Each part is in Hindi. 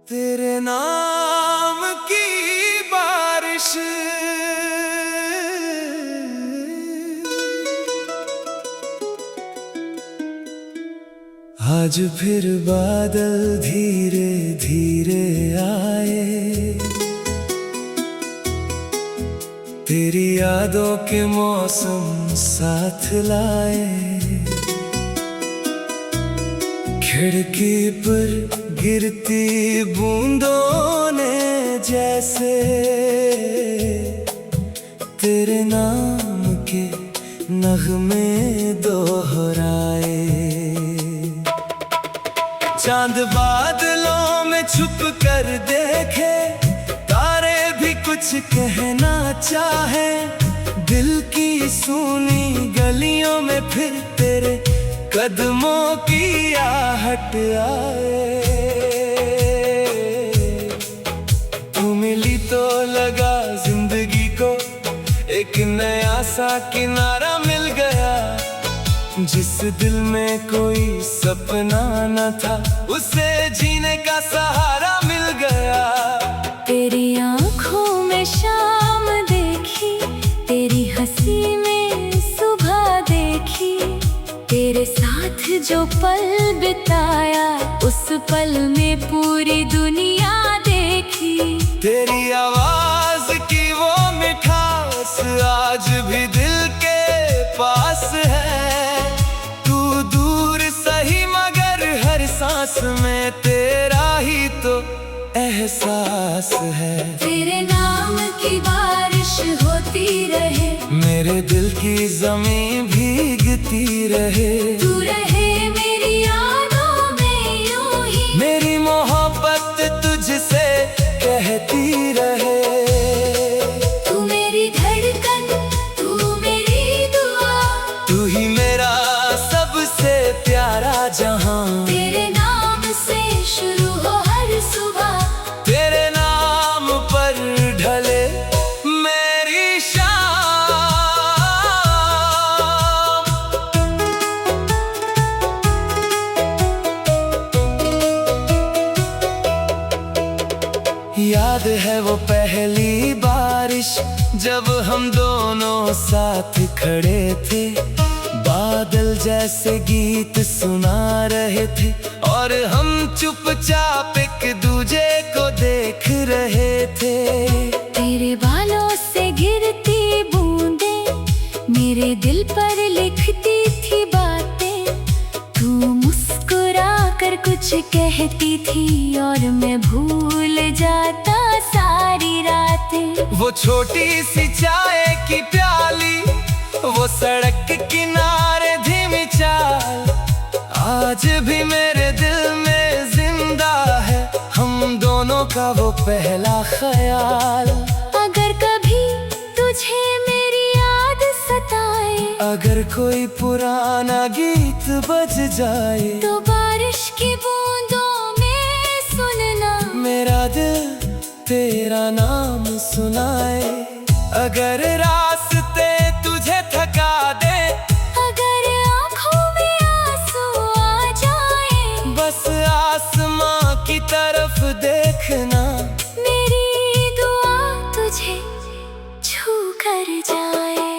तेरे नाम की बारिश आज फिर बादल धीरे धीरे आए। तेरी यादों के मौसम साथ लाए। खिड़की पर गिरती बूंदों ने जैसे तेरे नाम के नगमे दोहराए। चांद बादलों में छुप कर देखे, तारे भी कुछ कहना चाहे। दिल की सूनी गलियों में फिर तेरे कदमों की आहट आए। तू मिली तो लगा जिंदगी को एक नया सा किनारा मिल गया। जिस दिल में कोई सपना न था, उसे जीने का सहारा मिल गया। तेरी आँखों में शाम देखी, तेरी हंसी में सुबह देखी। तेरे साथ जो पल बिताया, उस पल में पूरी दुनिया देखी। तेरी आवाज की वो मिठास आज भी दिल के पास है। तू दूर सही मगर हर सांस में तेरा ही तो एहसास है। तेरे नाम की बारिश होती रहे, मेरे दिल की ज़मीं भीगती रहे। तू रहे मेरी यादों में यूं ही, मेरी मोहब्बत तुझसे कहती रहे। तू मेरी धड़कन, तू मेरी दुआ, तू ही मेरा सबसे प्यारा जहां। तेरे नाम से शुरू हो हर सुबह, तेरे नाम पर ढले मेरी शाम। याद है वो पहली बारिश जब हम दोनों साथ खड़े थे। बादल जैसे गीत सुना रहे थे और हम चुपचाप एक दूजे को देख रहे थे। तेरे बालों से गिरती बूंदें मेरे दिल पर लिखती थी बातें। तू मुस्कुरा कर कुछ कहती थी और मैं भूल जाता सारी रातें। वो छोटी सी चाय की प्याली, वो सड़क के किनारे धीमी चाल, आज भी मेरे दिल में जिंदा है हम दोनों का वो पहला ख्याल। अगर कभी तुझे मेरी याद सताए, अगर कोई पुराना गीत बज जाए, तो बारिश की बूंदों में सुनना मेरा दिल तेरा नाम सुनाए। अगर रास्ते तुझे थका दे, अगर आँखों में आंसू आ जाए, बस आसमां की तरफ देखना। मेरी दुआ तुझे छू कर जाए।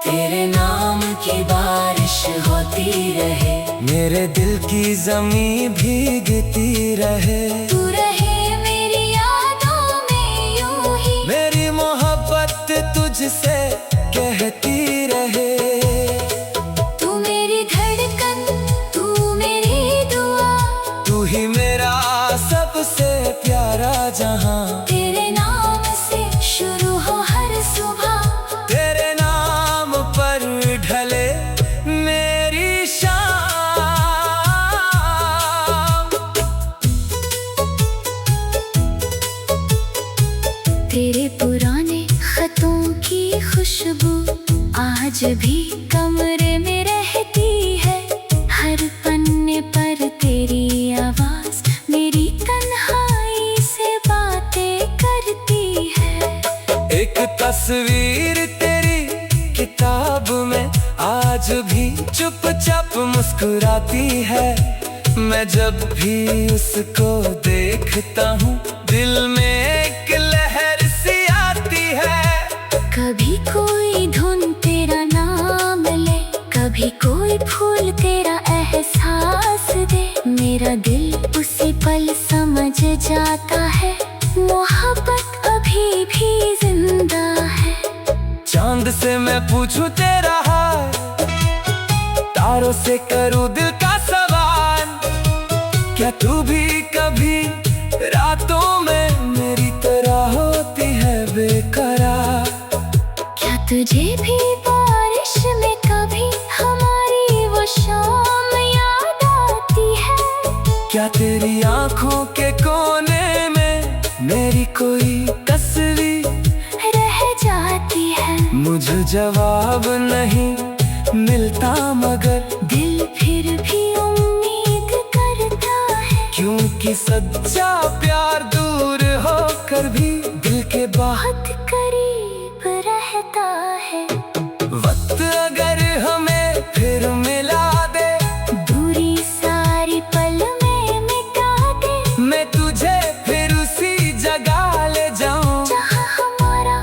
तेरे नाम की बारिश होती रहे, मेरे दिल की ज़मीं भीगती रहे। तू रहे मेरी यादों में यूं ही, मेरी मोहब्बत तुझसे कहती रहे। तू मेरी धड़कन, तू मेरी दुआ, तू ही मेरा सबसे प्यारा जहां। तेरे नाम से शुरू हो हर सुबह, तेरे नाम पर ढले मेरी शाम। तेरे पुराने खतों की खुशबू आज भी कमरे में रहती है। हर पन्ने पर तेरी आवाज मेरी तन्हाई से बातें करती है। एक तस्वीर तेरी किताब में आज भी चुपचाप मुस्कुराती है। मैं जब भी उसको देख देखता हूँ दिल में एक लहर सी आती है। कभी कोई धुन तेरा नाम ले, कभी कोई फूल तेरा एहसास दे। मेरा दिल उसी पल समझ जाता है, मोहब्बत अभी भी जिंदा है। चांद से मैं पूछूं तेरा हाल, तारों से करूं दिल का सवाल। क्या तू भी कभी रातों में मेरी तरह होती है बेकरार? क्या तुझे भी बारिश में कभी हमारी वो शाम याद आती है? क्या तेरी आंखों के कोने में मेरी कोई तस्वीर रह जाती है? मुझे जवाब नहीं मिलता मगर दिल फिर भी उम्मीद करता है, क्योंकि सच्चा प्यार दूर होकर भी दिल के बाहर बहुत करीब रहता है। वक्त अगर हमें फिर मिला दे, दूरी सारी पल में मिटा दे। मैं तुझे फिर उसी जगह ले जाऊं जहाँ हमारा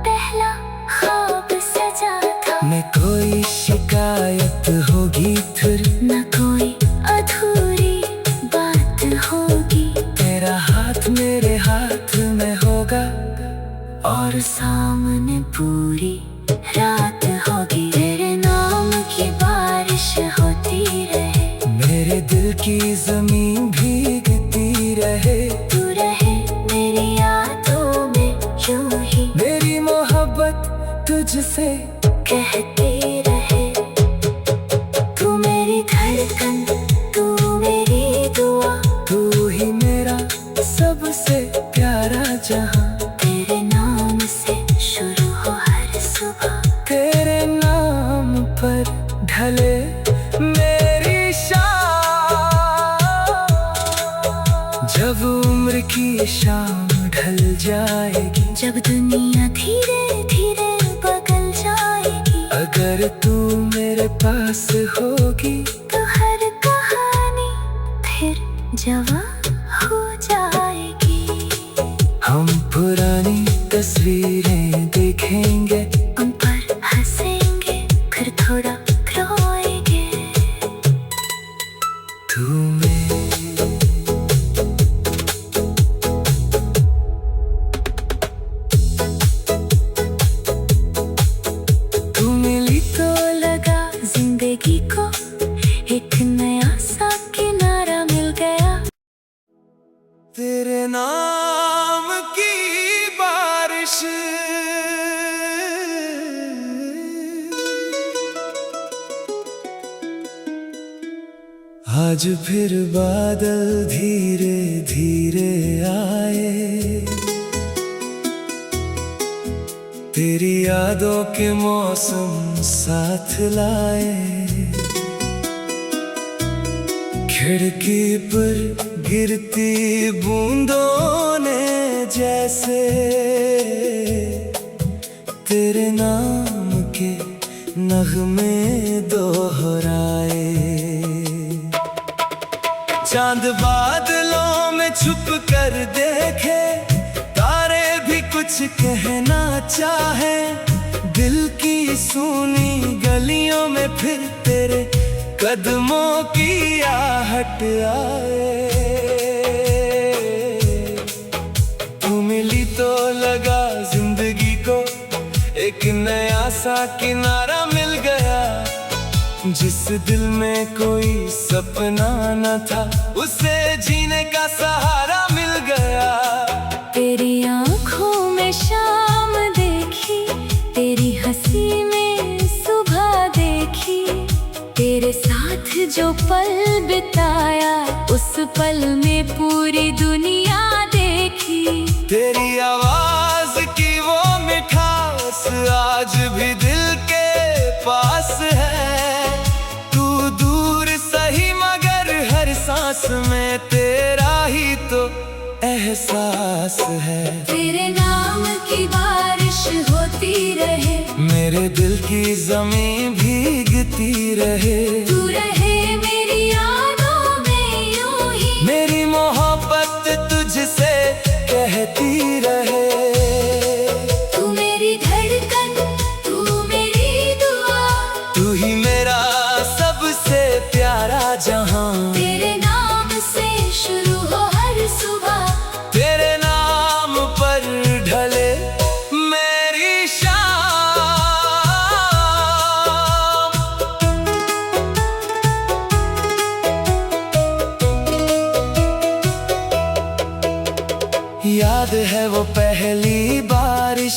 पहला ख्वाब सजा था। न कोई शिकायत होगी फिर, न कोई अधूरी बात होगी। तेरा हाथ मेरे हाथ में होगा और सामने पूरी रात होगी। तेरे नाम की बारिश होती रहे, मेरे दिल की जमीन भीगती रहे। तू रहे मेरी यादों में यूं ही, मेरी मोहब्बत तुझसे कहती रहे। तू मेरी धड़कन, तू मेरी दुआ, तू ही मेरा सबसे प्यारा जहां। तेरे नाम से शुरू हो हर सुबह, तेरे नाम पर ढले मेरी शाम। जब उम्र की शाम ढल जाएगी, जब दुनिया धीरे धीरे बदल जाएगी। अगर तू मेरे पास होगी तो हर कहानी फिर जवां हो जाएगी। हम पुरानी तस्वीरें देखेंगे, उन पर हंसेंगे फिर थोड़ा रोएंगे। तू मैं तू मिली तो लगा जिंदगी को एक नया सा किनारा मिल गया। तेरे नाम की बारिश आज फिर बादल धीरे धीरे आए। तेरी यादों के मौसम साथ लाए। खिड़की पर गिरती बूंदों ने जैसे तेरे नाम के नगमे दोहराए। चांद बादलों में छुप कर देखे, तारे भी कुछ कहना चाहे। दिल की सूनी गलियों में फिर तेरे कदमों की आहट आए। तू मिली तो लगा जिंदगी को एक नया सा किनारा मिल गया। जिस दिल में कोई सपना न था, उसे जीने का सहारा मिल गया। तेरी आँखों में शाम देखी, तेरी हंसी में सुबह देखी। तेरे साथ जो पल बिताया, उस पल में पूरी दुनिया देखी। तेरी आवाज की वो मिठास आज भी दिल के पास है। तू दूर सही मगर हर सांस में तेरा ही तो एहसास है। तेरे नाम की बारिश होती रहे, मेरे दिल की जमीन भीगती रहे। तू रहे मेरी यादों में यूं ही, मेरी मोहब्बत तुझसे याद है वो पहली बारिश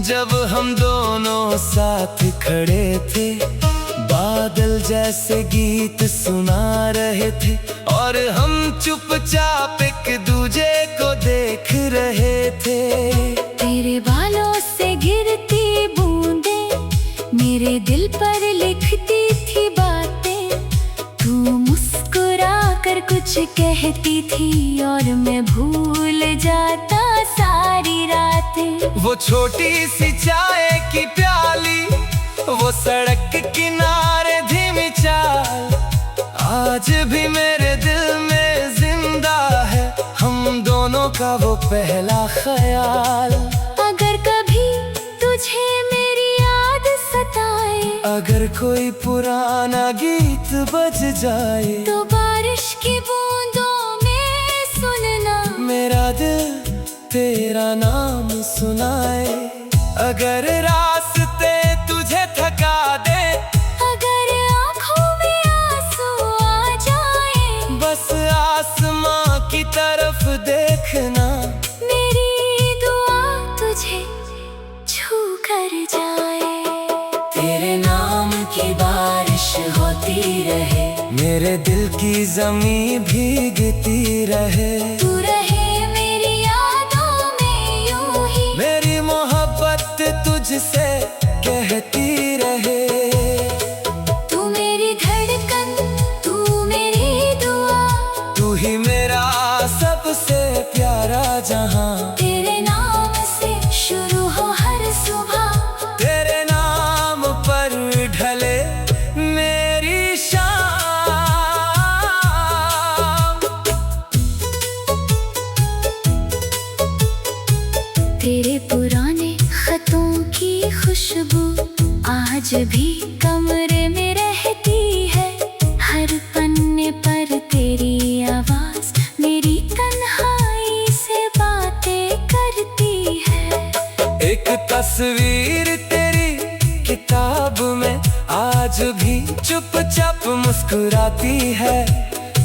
जब हम दोनों साथ खड़े थे, बादल जैसे गीत सुना रहे थे और हम चुपचाप एक दूजे को देख रहे थे। तेरे बालों से गिरती बूंदें मेरे दिल पर लिखती थी बातें, तू मुस्कुरा कर कुछ कहती थी और मैं भूल जाता सारी रातें। वो छोटी सी चाय की प्याली, वो सड़क किनारे धीमी चाल, आज भी मेरे दिल में जिंदा है हम दोनों का वो पहला ख्याल। अगर कभी तुझे मेरी याद सताए, अगर कोई पुराना गीत बज जाए, तो बारिश की बूंदों में सुनना मेरा दिल तेरा नाम सुनाए। अगर रास्ते तुझे थका दे, अगर आँखों में आंसू आ जाए, बस आसमां की तरफ देखना, मेरी दुआ तुझे छू कर जाए। तेरे नाम की बारिश होती रहे, मेरे दिल की ज़मीं भीगती रहे, तू रहे मेरी यादों में यूं ही, मेरी मोहब्बत तुझसे कहती रहे। तू मेरी धड़कन, तू मेरी दुआ, तू ही मेरा सबसे प्यारा जहां, तेरे नाम से शुरू हो हर सुबह, तेरे नाम पर ढले मेरी शाम। तेरे पुराने खतों की खुशबू आज भी कमरे में रहती है, हर पन्ने पर तेरी आवाज मेरी तन्हाई से बातें करती है। एक तस्वीर तेरी किताब में आज भी चुपचाप मुस्कुराती है,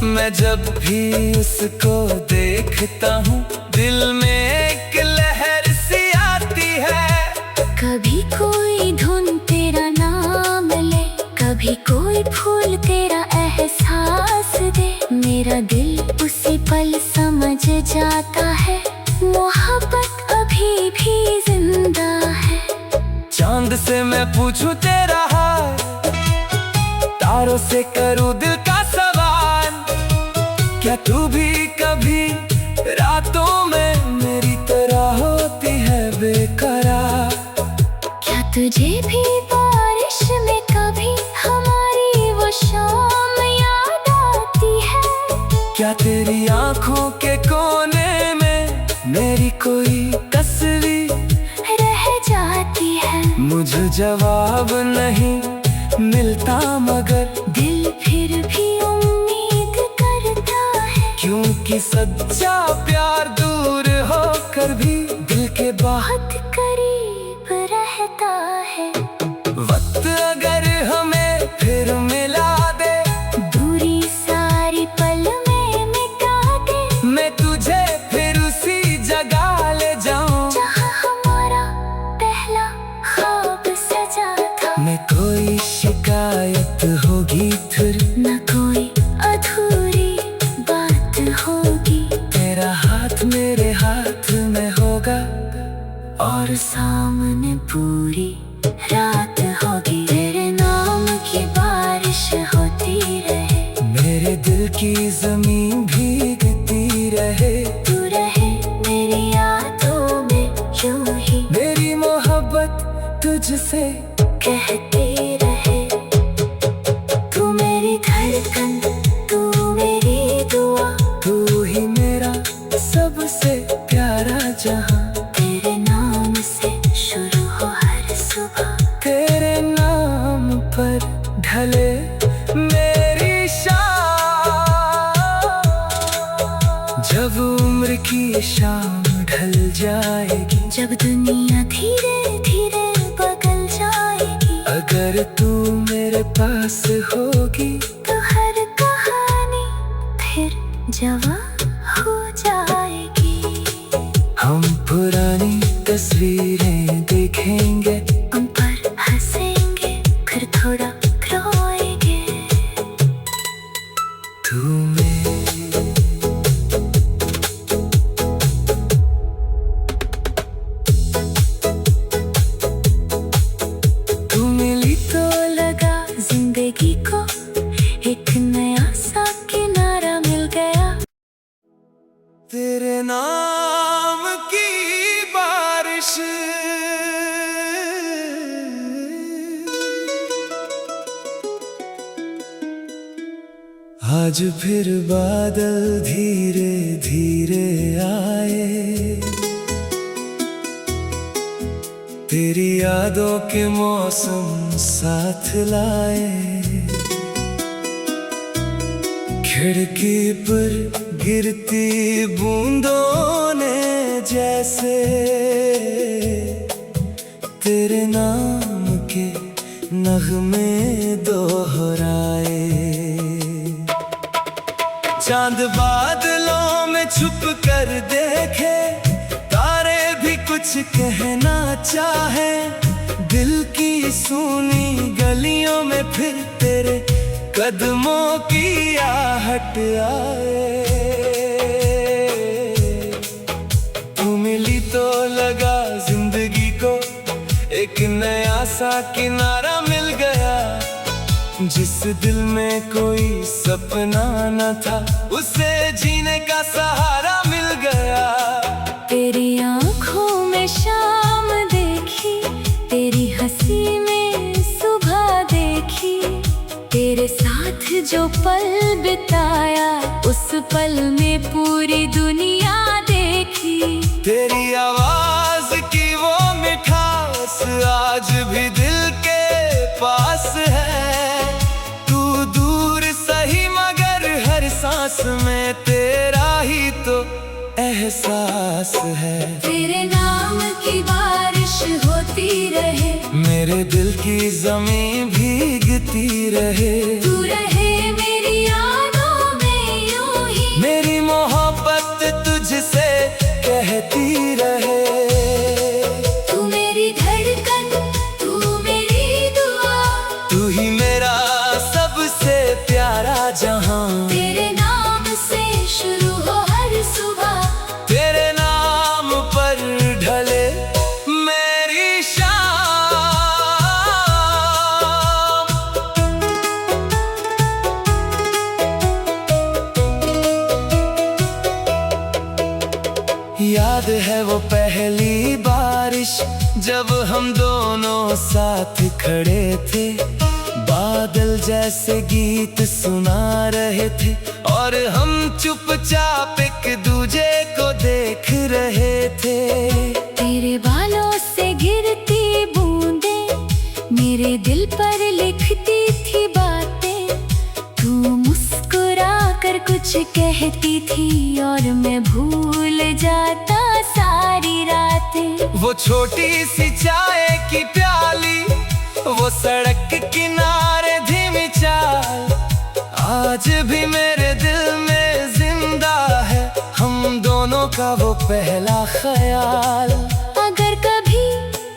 मैं जब भी उसको देखता हूँ दिल में एक लहर सी आती है। कभी कोई धुन तेरा नाम ले, कभी कोई फूल तेरा एहसास दे, मेरा दिल उसी पल समझ जाता है मोहब्बत अभी भी जिंदा है। चांद से मैं पूछूं तेरा हाल, तारों से करूं दिल का सवाल, क्या तू भी कभी रातों में मेरी तरह होती है बेकरार? क्या तुझे भी बारिश में कभी हमारी वो शाम याद आती है? क्या तेरी आंखों के कोने में मेरी कोई तस्वीर रह जाती है? मुझे जवाब नहीं मिलता मगर दिल फिर भी उम्मीद करता है, क्योंकि सच्चा प्यार दूर होकर भी दिल के बाहर बहुत करीब रहता है। वक्त अगर हमें फिर मिला दे, दूरी सारी पल में मिटा दे, मैं तुझे फिर उसी जगह ले जाऊं जहाँ हमारा पहला ख्वाब सजा था। न कोई शिकायत होगी फिर, न कोई अधूरी बात होगी, तेरा हाथ मेरे हाथ में होगा और सामने पूरी रात होगी। तेरे नाम की बारिश होती रहे, मेरे दिल की जमीन भीगती रहे, तू रहे मेरी यादों में यूं ही, मेरी मोहब्बत तुझसे कहती रहे। तू मेरी धड़कन, तू मेरी दुआ, तू ही मेरा सबसे प्यारा जहां, तेरे नाम से शुरू हो हर सुबह, तेरे नाम पर ढले मेरी शाम। जब उम्र की शाम ढल जाएगी, जब दुनिया धीरे धीरे बदल जाएगी, अगर तू मेरे पास होगी, तो हर कहानी फिर जवां हो जाएगी। तस्वीरें देखेंगे, उन पर हंसेंगे, फिर थोड़ा रोएंगे। तू मिली तो लगा जिंदगी को एक नया सा किनारा मिल गया। तेरे नाम की बारिश आज फिर बादल धीरे धीरे आए, तेरी यादों के मौसम साथ लाए। खिड़की पर गिरती बूंदों ने जैसे तेरे नाम के नगमे दोहराए। चांद बादलों में छुप कर देखे, तारे भी कुछ कहना चाहे। दिल की सूनी गलियों में फिर तेरे कदमों की आहट आए। तू मिली तो लगा जिंदगी को एक नया सा किनारा मिल गया। जिस दिल में कोई सपना न था, उसे जीने का सहारा मिल गया। तेरी आँखों में शाम देखी, तेरी हंसी में सुबह देखी। तेरे साथ जो पल बिताया, उस पल में पूरी दुनिया देखी। तेरी आवाज की वो मिठास आज भी दिल के पास है। तू दूर सही मगर हर सांस में तेरा ही तो एहसास है। तेरे नाम की बारिश होती रहे, मेरे दिल की ज़मीं भीगती रहे। तू रहे मेरी यादों में यूं ही, मेरी मोहब्बत तुझसे कहती रहे। तू मेरी धड़कन, तू मेरी दुआ, तू ही मेरा सबसे प्यारा जहां। तेरे नाम से शुरू हो हर सुबह, तेरे नाम पर ढले मेरी शाम। याद है वो पहली बारिश जब हम दोनों साथ खड़े थे। बादल जैसे गीत सुना रहे थे और हम चुपचाप एक दूजे को देख रहे थे। तेरे बालों से गिरती बूंदें मेरे दिल पर लिखती थी बातें। तू मुस्कुरा कर कुछ कहती थी और मैं भूल जाता सारी रातें। वो छोटी सी चाय की प्याली, वो सड़क किनारे धीमी चाल, आज भी मेरे दिल में जिंदा है हम दोनों का वो पहला ख्याल। अगर कभी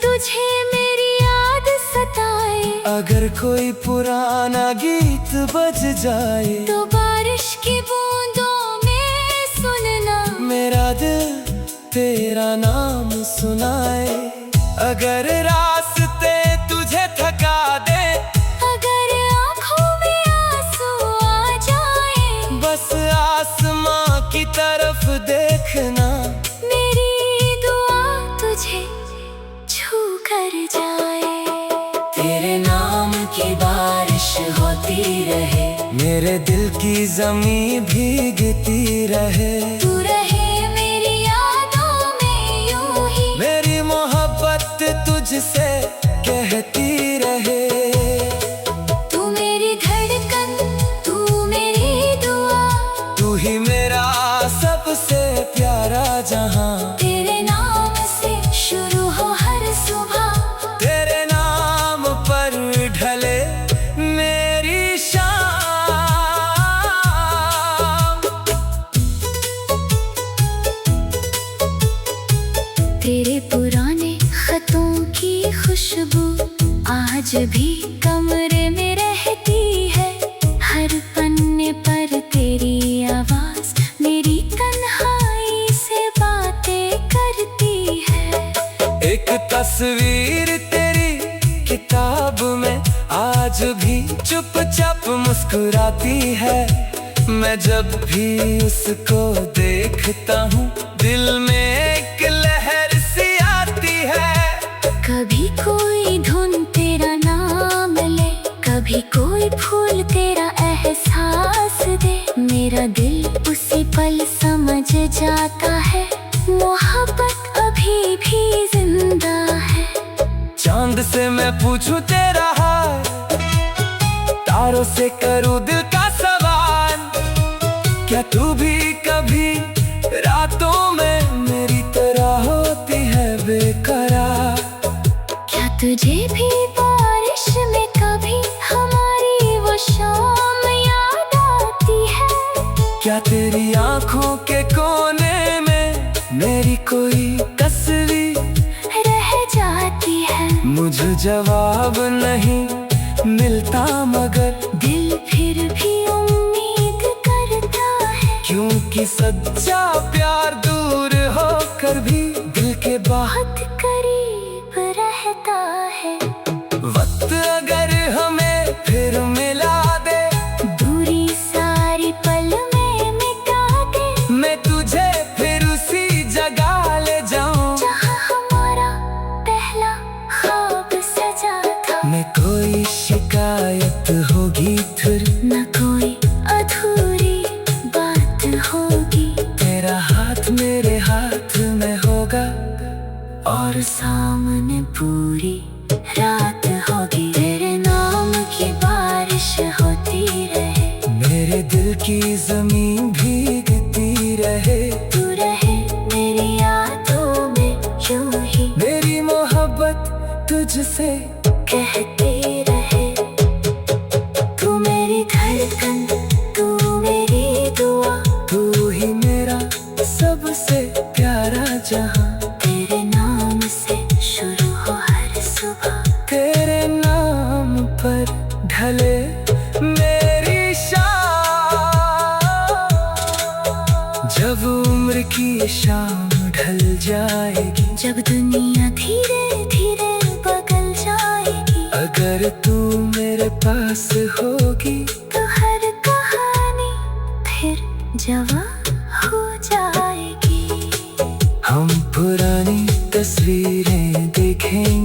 तुझे मेरी याद सताए, अगर कोई पुराना गीत बज जाए, तो बारिश की बूंदों में सुनना मेरा दिल तेरा नाम सुनाए। अगर रास्ते तुझे थका दे, अगर आँखों में आंसू आ जाए, बस आसमां की तरफ देखना, मेरी दुआ तुझे छू कर जाए। तेरे नाम की बारिश होती रहे, मेरे दिल की ज़मीं भीगती रहे। तू रहे मेरी यादों में यूं ही, मेरी मोहब्बत तुझसे कहती रहे। तू मेरी धड़कन, तू मेरी दुआ, तू ही मेरा सबसे प्यारा जहां। तेरे नाम से शुरू हो हर सुबह, तेरे नाम पर ढले मेरी शाम। तेरे पुराने खतों की खुशबू आज भी कमरे में रहती है। हर पन्ने पर तेरी आवाज मेरी तन्हाई से बातें करती है। एक तस्वीर तेरी किताब में आज भी चुपचाप मुस्कुराती है। मैं जब भी उसको देखता हूँ दिल में एक लहर सी आती है। कभी कोई धुन तेरा नाम ले, कभी कोई फूल तेरा एहसास दे। मेरा दिल उसी पल समझ जाता है, मोहब्बत अभी भी जिंदा है। चांद से मैं पूछूं तेरा हाल, तारों से करूं दिल का सवाल। क्या तू भी कभी रातों में मेरी तरह होती है बेकरार? क्या तुझे भी बारिश में कभी हमारी वो शाम याद आती है? क्या तेरी आंखों के कोने में मेरी कोई तस्वीर रह जाती है? मुझे जवाब नहीं मिलता मगर दिल फिर भी उम्मीद करता है, क्योंकि सच्चा प्यार दूर होकर भी दिल के बाहर बहुत करीब रहता है। वक्त अगर हमें फिर मिला दे, दूरी सारी पल में मिटा दे। मैं तुझे फिर उसी जगह ले जाऊं जहाँ हमारा पहला ख्वाब सजा था। न कोई शिकायत होगी फिर, न कोई अधूरी बात होगी। तेरा हाथ मेरे हाथ में होगा और सामने पूरी रात होगी। तेरे नाम की बारिश होती रहे, मेरे दिल की जमीन भीगती रहे। तू रहे मेरी यादों में यूं ही, मेरी मोहब्बत तुझसे कहती रहे। तू मेरी धड़कन, तू मेरी दुआ, तू ही मेरा सबसे प्यारा जहां। तेरे नाम से शुरू हो हर सुबह, तेरे नाम पर ढले मेरी शाम। जब उम्र की शाम ढल जाएगी, जब दुनिया धीरे धीरे बदल जाएगी। अगर तू मेरे पास होगी तो हर कहानी फिर जवां हो जाएगी। हम पुरानी तस्वीरें देखेंगे।